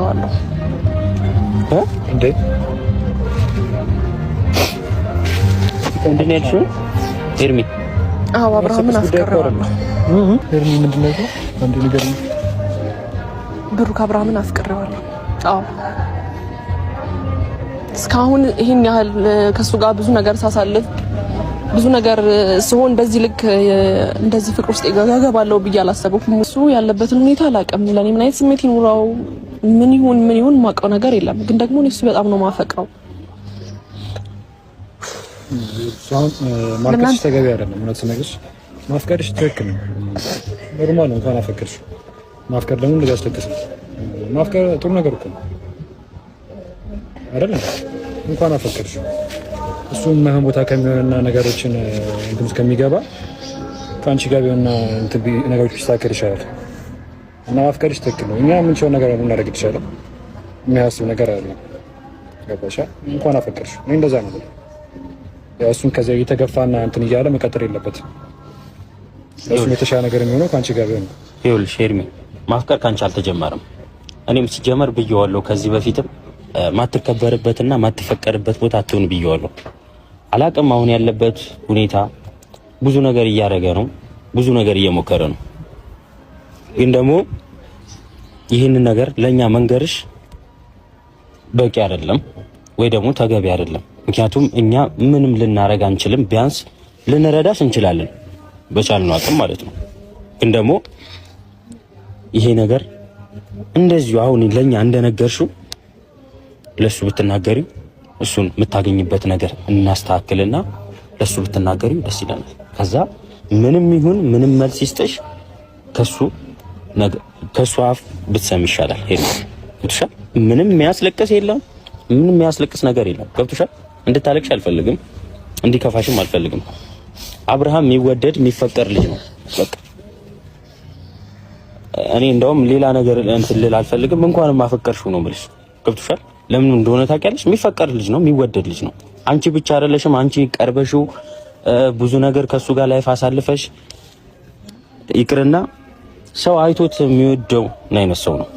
አፍቅሬዋለሁ። እንዴ እንዴ ነው ኤርሚ? አዎ አብርሃምን አፍቅሬዋለሁ። ኤርሚ ምንድን ነው አንዴ ንገሪኝ። ብሩክ አብርሃምን አፍቅሬዋለሁ። አዎ እስካሁን ይሄን ያህል ከሱ ጋር ብዙ ነገር ሳሳልፍ ብዙ ነገር ሲሆን በዚህ ልክ እንደዚህ ፍቅር ውስጥ ይገባባለው ብዬ አላሰብኩም። እሱ ያለበትን ሁኔታ አላውቅም። ለኔ ምን አይነት ስሜት ይኖረው ምን ይሁን ማውቀው ነገር የለም። ግን ደግሞ እሱ በጣም ነው ማፈቅረው። ማፍቀርሽ ተገቢ አይደለም። እውነት ነገርሽ ማፍቀርሽ ትክክል ነው። ኖርማል ነው። እንኳን አፈቀርሽ ማፍቀር ደግሞ እንደዚህ አስደክሰሽ ማፍቀር ጥሩ ነገር እኮ ነው አይደል? እንኳን አፈቀርሽ እሱም ማህን ቦታ ከሚሆንና ነገሮችን እንትን እስከሚገባ ካንቺ ጋር ቢሆንና እንትን ነገሮች ይስተካከል ይሻላል። እና ማፍቀርሽ ትክክል ነው። እኛ ምን ቻው ነገር እናደርግ ይችላል። የሚያስብ ነገር አለ። ገባሻ? እንኳን አፈቀርሽ እኔ እንደዛ ነው። ያው እሱን ከዚያ እየተገፋና እንትን እያለ መቀጠል የለበትም። እሱ የተሻለ ነገር የሚሆነው ካንቺ ጋር ቢሆን ነው። ይኸውልሽ ኤርሚ ማፍቀር ካንቺ አልተጀመረም። እኔም ሲጀመር ብየዋለሁ ከዚህ በፊትም ማትከበርበትና ማትፈቀርበት ቦታ አትሆን ብየዋለሁ። አላቅም አሁን ያለበት ሁኔታ ብዙ ነገር እያደረገ ነው፣ ብዙ ነገር እየሞከረ ነው። ግን ደግሞ ይህንን ነገር ለኛ መንገርሽ በቂ አይደለም ወይ ደግሞ ተገቢ አይደለም። ምክንያቱም እኛ ምንም ልናረግ አንችልም፣ ቢያንስ ልንረዳሽ እንችላለን በቻልነው አቅም ማለት ነው። ግን ደግሞ ይሄ ነገር እንደዚሁ አሁን ለኛ እንደነገርሽው ለሱ ብትናገሪው እሱን የምታገኝበት ነገር እናስተካክልና ለሱ ብትናገሪው ደስ ይለናል። ከዛ ምንም ይሁን ምንም መልስ ይስጥሽ ከሱ አፍ ብትሰሚ ይሻላል። ገብቶሻል? ምንም የሚያስለቅስ የለም፣ ምንም የሚያስለቅስ ነገር የለም። ገብቶሻል? እንድታለቅሽ አልፈልግም፣ እንዲከፋሽም አልፈልግም። አብርሃም የሚወደድ የሚፈቀር ልጅ ነው። በቃ እኔ እንደውም ሌላ ነገር እንትን ልል አልፈልግም። እንኳንም ማፈቀርሽው ነው የምልሽ። ገብቶሻል? ለምን እንደሆነ ታውቂያለሽ? የሚፈቀር ልጅ ነው፣ የሚወደድ ልጅ ነው። አንቺ ብቻ አይደለሽም። አንቺ ቀርበሽው ብዙ ነገር ከሱ ጋር ላይፍ አሳልፈሽ ይቅርና ሰው አይቶት የሚወደው አይነት ሰው ነው።